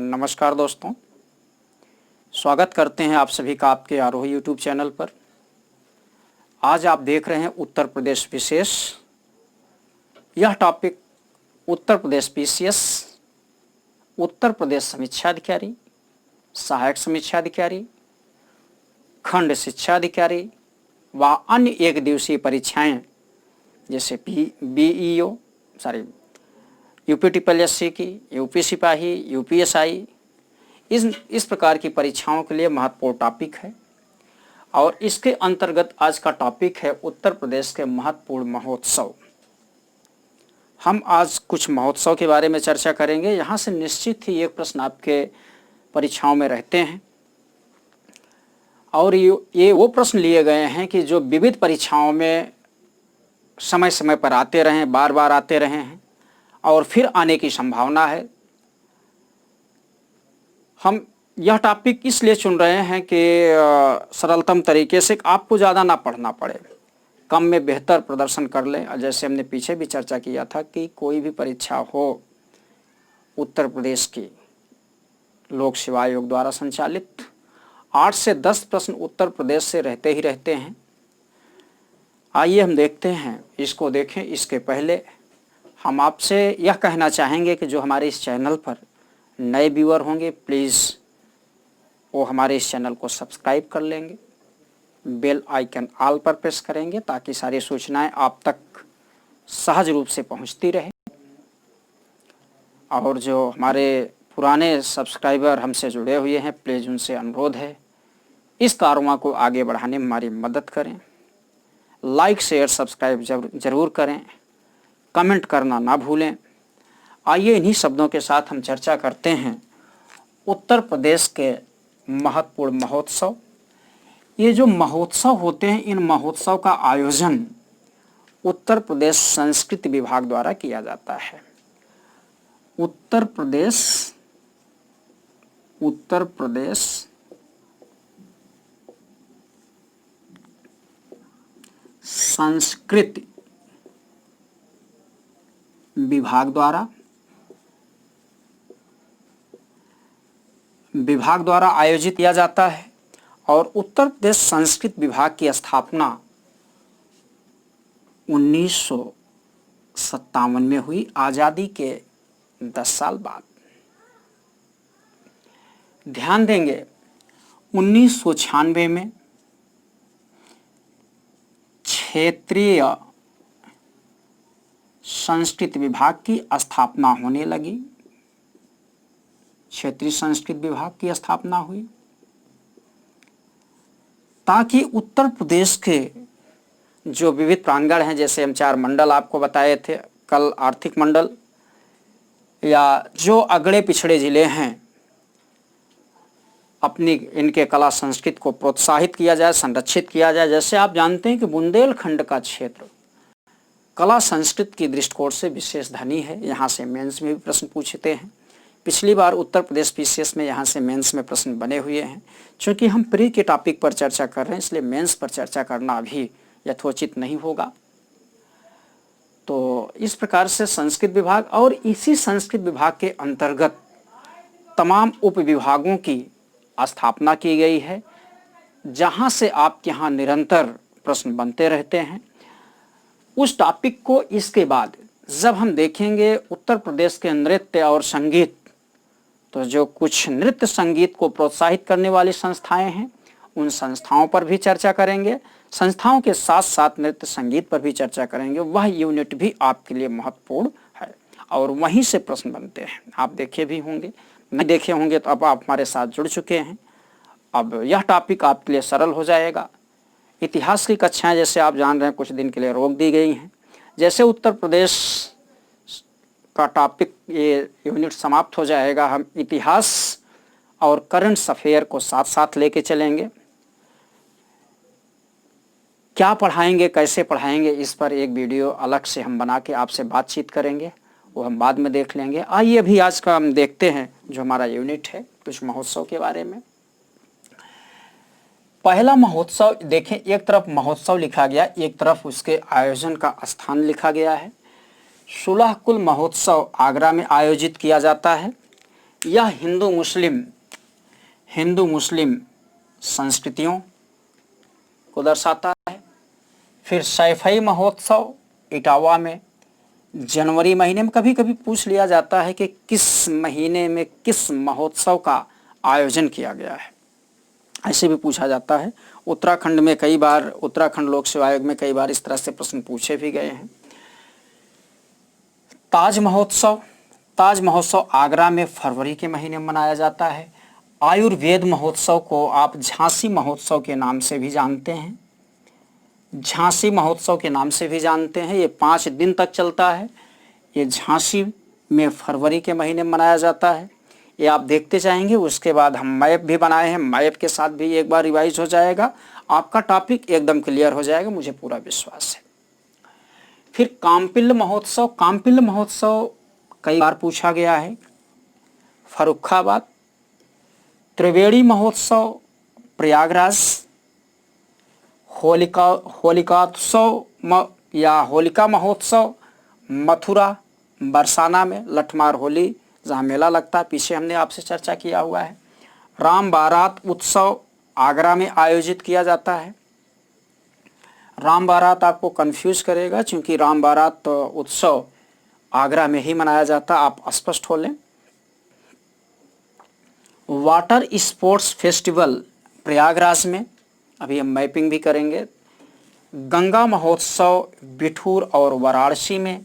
नमस्कार दोस्तों, स्वागत करते हैं आप सभी का आपके आरोही यूट्यूब चैनल पर। आज आप देख रहे हैं उत्तर प्रदेश विशेष। यह टॉपिक उत्तर प्रदेश पीसीएस, उत्तर प्रदेश समीक्षा अधिकारी, सहायक समीक्षा अधिकारी, खंड शिक्षा अधिकारी व अन्य एक दिवसीय परीक्षाएं जैसे बीईओ यूपीटीपीएससी की, यूपी सिपाही, यूपीएसआई, इस प्रकार की परीक्षाओं के लिए महत्वपूर्ण टॉपिक है। और इसके अंतर्गत आज का टॉपिक है उत्तर प्रदेश के महत्वपूर्ण महोत्सव। हम आज कुछ महोत्सव के बारे में चर्चा करेंगे। यहाँ से निश्चित ही एक प्रश्न आपके परीक्षाओं में रहते हैं और ये वो प्रश्न लिए गए हैं कि जो विविध परीक्षाओं में समय समय पर आते रहे, बार बार आते रहे हैं और फिर आने की संभावना है। हम यह टॉपिक इसलिए चुन रहे हैं कि सरलतम तरीके से आपको ज़्यादा ना पढ़ना पड़े, कम में बेहतर प्रदर्शन कर लें। और जैसे हमने पीछे भी चर्चा किया था कि कोई भी परीक्षा हो उत्तर प्रदेश की लोक सेवा आयोग द्वारा संचालित, 8 से 10 प्रश्न उत्तर प्रदेश से रहते ही रहते हैं। आइए हम देखते हैं, इसको देखें। इसके पहले हम आपसे यह कहना चाहेंगे कि जो हमारे इस चैनल पर नए व्यूअर होंगे, प्लीज़ वो हमारे इस चैनल को सब्सक्राइब कर लेंगे, बेल आइकन ऑल पर प्रेस करेंगे ताकि सारी सूचनाएं आप तक सहज रूप से पहुंचती रहे। और जो हमारे पुराने सब्सक्राइबर हमसे जुड़े हुए हैं, प्लीज़ उनसे अनुरोध है इस कारवां को आगे बढ़ाने में हमारी मदद करें। लाइक शेयर सब्सक्राइब जरूर करें, कमेंट करना ना भूलें। आइए इन्हीं शब्दों के साथ हम चर्चा करते हैं उत्तर प्रदेश के महत्वपूर्ण महोत्सव। ये जो महोत्सव होते हैं, इन महोत्सव का आयोजन उत्तर प्रदेश संस्कृति विभाग द्वारा किया जाता है। उत्तर प्रदेश संस्कृति विभाग द्वारा आयोजित किया जाता है। और उत्तर प्रदेश संस्कृत विभाग की स्थापना 1957 में हुई, आज़ादी के 10 साल बाद। ध्यान देंगे 1996 में क्षेत्रीय संस्कृत विभाग की स्थापना होने लगी। क्षेत्रीय संस्कृत विभाग की स्थापना हुई ताकि उत्तर प्रदेश के जो विविध प्रांगण हैं, जैसे हम 4 मंडल आपको बताए थे कल, आर्थिक मंडल, या जो अगड़े पिछड़े जिले हैं, इनके कला संस्कृति को प्रोत्साहित किया जाए, संरक्षित किया जाए। जैसे आप जानते हैं कि बुंदेलखंड का क्षेत्र कला संस्कृति की दृष्टिकोण से विशेष धनी है। यहाँ से मेंस में भी प्रश्न पूछते हैं। पिछली बार उत्तर प्रदेश पीसीएस में यहाँ से मेंस में प्रश्न बने हुए हैं। चूँकि हम प्री के टॉपिक पर चर्चा कर रहे हैं, इसलिए मेंस पर चर्चा करना अभी यथोचित नहीं होगा। तो इस प्रकार से संस्कृत विभाग, और इसी संस्कृत विभाग के अंतर्गत तमाम उप विभागों की स्थापना की गई है, जहाँ से आपके यहाँ निरंतर प्रश्न बनते रहते हैं। उस टॉपिक को इसके बाद जब हम देखेंगे उत्तर प्रदेश के नृत्य और संगीत, तो जो कुछ नृत्य संगीत को प्रोत्साहित करने वाली संस्थाएं हैं, उन संस्थाओं पर भी चर्चा करेंगे। संस्थाओं के साथ साथ नृत्य संगीत पर भी चर्चा करेंगे। वह यूनिट भी आपके लिए महत्वपूर्ण है और वहीं से प्रश्न बनते हैं। आप देखे भी होंगे, नहीं देखे होंगे तो अब आप हमारे साथ जुड़ चुके हैं। अब यह टॉपिक आपके लिए सरल हो जाएगा। इतिहास की कक्षाएं जैसे आप जान रहे हैं कुछ दिन के लिए रोक दी गई हैं। जैसे उत्तर प्रदेश का टॉपिक ये यूनिट समाप्त हो जाएगा, हम इतिहास और करंट अफेयर को साथ साथ लेके चलेंगे। क्या पढ़ाएंगे, कैसे पढ़ाएंगे, इस पर एक वीडियो अलग से हम बना के आपसे बातचीत करेंगे, वो हम बाद में देख लेंगे। आइए अभी आज का हम देखते हैं जो हमारा यूनिट है कुछ महोत्सव के बारे में। पहला महोत्सव देखें, एक तरफ महोत्सव लिखा गया, एक तरफ उसके आयोजन का स्थान लिखा गया है। 16 कुल महोत्सव आगरा में आयोजित किया जाता है। यह हिंदू मुस्लिम संस्कृतियों को दर्शाता है। फिर सैफई महोत्सव इटावा में जनवरी महीने में, कभी कभी पूछ लिया जाता है कि किस महीने में किस महोत्सव का आयोजन किया गया है, ऐसे भी पूछा जाता है। उत्तराखंड में कई बार, उत्तराखंड लोक सेवा आयोग में कई बार इस तरह से प्रश्न पूछे भी गए हैं। ताज महोत्सव आगरा में फरवरी के महीने में मनाया जाता है। आयुर्वेद महोत्सव को आप झांसी महोत्सव के नाम से भी जानते हैं, ये 5 दिन तक चलता है। ये झांसी में फरवरी के महीने में मनाया जाता है। ये आप देखते जाएंगे। उसके बाद हम मैप भी बनाए हैं, मैप के साथ भी एक बार रिवाइज हो जाएगा, आपका टॉपिक एकदम क्लियर हो जाएगा, मुझे पूरा विश्वास है। फिर काम्पिल्य महोत्सव कई बार पूछा गया है, फर्रुखाबाद। त्रिवेणी महोत्सव प्रयागराज। होलिका महोत्सव मथुरा बरसाना में, लठमार होली जहाँ मेला लगता है, पीछे हमने आपसे चर्चा किया हुआ है। राम बारात उत्सव आगरा में आयोजित किया जाता है। राम बारात आपको कंफ्यूज करेगा, क्योंकि राम बारात उत्सव आगरा में ही मनाया जाता है, आप स्पष्ट हो लें। वाटर स्पोर्ट्स फेस्टिवल प्रयागराज में, अभी हम मैपिंग भी करेंगे। गंगा महोत्सव बिठूर और वाराणसी में।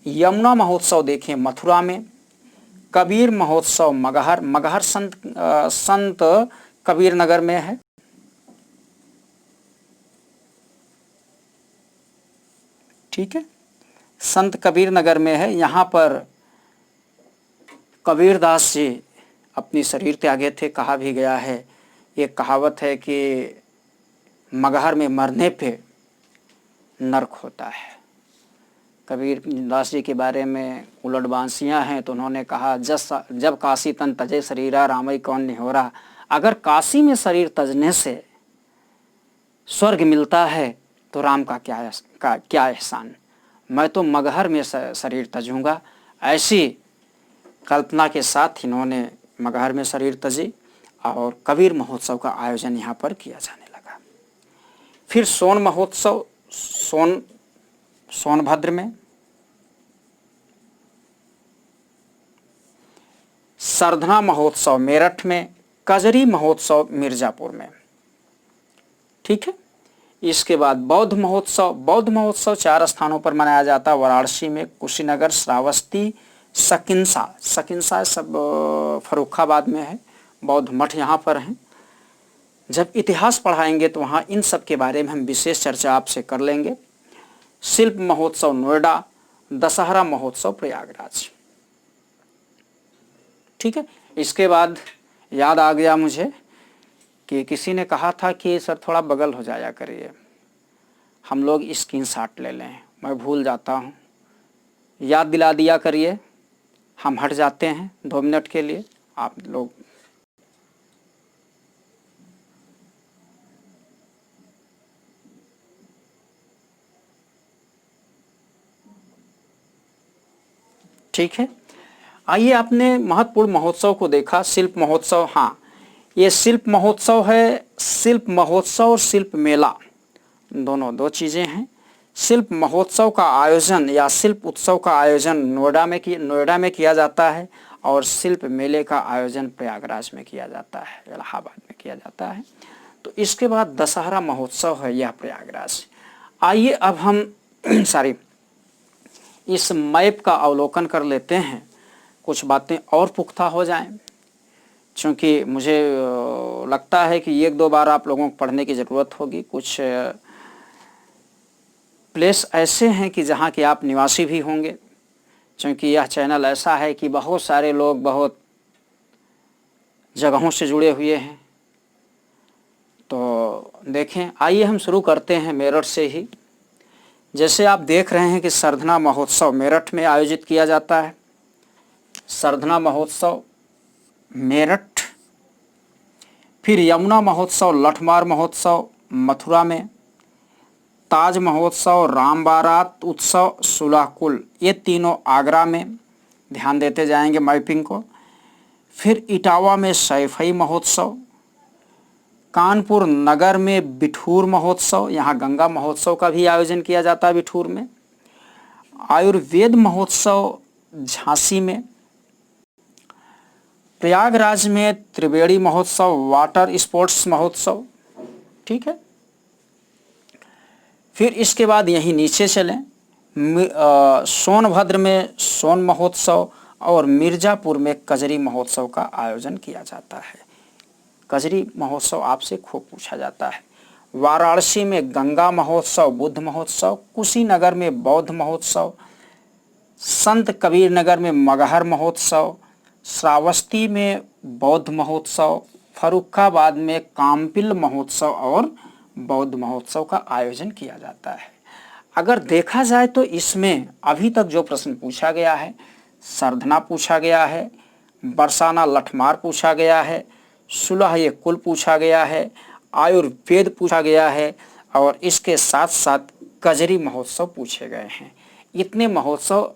यमुना महोत्सव देखें मथुरा में। कबीर महोत्सव मगहर संत कबीर नगर में है। ठीक है, संत कबीर नगर में है। यहाँ पर कबीरदास जी अपनी शरीर त्यागे थे, कहा भी गया है। ये कहावत है कि मगहर में मरने पे नरक होता है। कबीर दास जी के बारे में उलट बांसियाँ हैं, तो उन्होंने कहा, जब काशी तन तजे शरीरा रामई कौन निहोरा। अगर काशी में शरीर तजने से स्वर्ग मिलता है तो राम का क्या एहसान। मैं तो मगहर में शरीर तजूँगा। ऐसी कल्पना के साथ इन्होंने मगहर में शरीर तजी और कबीर महोत्सव का आयोजन यहाँ पर किया जाने लगा। फिर सोन महोत्सव सोनभद्र में। सरधना महोत्सव मेरठ में। कजरी महोत्सव मिर्जापुर में। ठीक है, इसके बाद बौद्ध महोत्सव 4 स्थानों पर मनाया जाता है। वाराणसी में, कुशीनगर, श्रावस्ती, सकिंसा सब फर्रुखाबाद में है। बौद्ध मठ यहाँ पर हैं। जब इतिहास पढ़ाएंगे तो वहाँ इन सब के बारे में हम विशेष चर्चा आपसे कर लेंगे। शिल्प महोत्सव नोएडा। दशहरा महोत्सव प्रयागराज। ठीक है, इसके बाद याद आ गया मुझे कि किसी ने कहा था कि सर थोड़ा बगल हो जाया करिए, हम लोग स्क्रीनशॉट ले लें, मैं भूल जाता हूँ, याद दिला दिया करिए। हम हट जाते हैं 2 मिनट के लिए, आप लोग ठीक है। आइए, आपने महत्वपूर्ण महोत्सव को देखा। शिल्प महोत्सव, हाँ ये शिल्प महोत्सव है। शिल्प महोत्सव और शिल्प मेला दोनों 2 चीज़ें हैं। शिल्प महोत्सव का आयोजन या शिल्प उत्सव का आयोजन नोएडा में किया जाता है और शिल्प मेले का आयोजन प्रयागराज में किया जाता है, इलाहाबाद में किया जाता है। तो इसके बाद दशहरा महोत्सव है, यह प्रयागराज। आइए अब हम इस मैप का अवलोकन कर लेते हैं, कुछ बातें और पुख्ता हो जाएं, क्योंकि मुझे लगता है कि 1-2 बार आप लोगों को पढ़ने की ज़रूरत होगी। कुछ प्लेस ऐसे हैं कि जहाँ के आप निवासी भी होंगे, क्योंकि यह चैनल ऐसा है कि बहुत सारे लोग बहुत जगहों से जुड़े हुए हैं। तो देखें, आइए हम शुरू करते हैं मेरठ से ही। जैसे आप देख रहे हैं कि सरधना महोत्सव मेरठ में आयोजित किया जाता है। सरधना महोत्सव मेरठ। फिर यमुना महोत्सव, लठमार महोत्सव मथुरा में। ताज महोत्सव, राम बारात उत्सव सुलाकुल, ये तीनों आगरा में। ध्यान देते जाएंगे मैपिंग को। फिर इटावा में सैफई महोत्सव, कानपुर नगर में बिठूर महोत्सव, यहाँ गंगा महोत्सव का भी आयोजन किया जाता है बिठूर में। आयुर्वेद महोत्सव झांसी में। प्रयागराज में त्रिवेणी महोत्सव, वाटर स्पोर्ट्स महोत्सव। ठीक है। फिर इसके बाद यहीं नीचे चलें, सोनभद्र में सोन महोत्सव और मिर्जापुर में कजरी महोत्सव का आयोजन किया जाता है। कजरी महोत्सव आपसे खूब पूछा जाता है। वाराणसी में गंगा महोत्सव, बुद्ध महोत्सव, कुशीनगर में बौद्ध महोत्सव, संत कबीर नगर में मगहर महोत्सव, श्रावस्ती में बौद्ध महोत्सव, फर्रुखाबाद में काम्पिल महोत्सव और बौद्ध महोत्सव का आयोजन किया जाता है। अगर देखा जाए तो इसमें अभी तक जो प्रश्न पूछा गया है, सरधना पूछा गया है, बरसाना लठमार पूछा गया है, सुलह ये कुल पूछा गया है, आयुर्वेद पूछा गया है और इसके साथ साथ कजरी महोत्सव पूछे गए हैं। इतने महोत्सव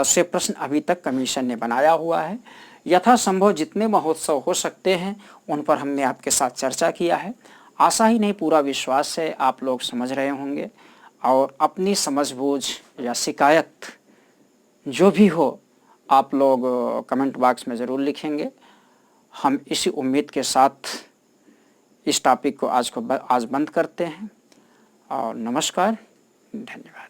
से प्रश्न अभी तक कमीशन ने बनाया हुआ है। यथासंभव जितने महोत्सव हो सकते हैं उन पर हमने आपके साथ चर्चा किया है। आशा ही नहीं पूरा विश्वास है आप लोग समझ रहे होंगे और अपनी समझबूझ या शिकायत जो भी हो आप लोग कमेंट बॉक्स में ज़रूर लिखेंगे। हम इसी उम्मीद के साथ इस टॉपिक को आज बंद करते हैं और नमस्कार, धन्यवाद।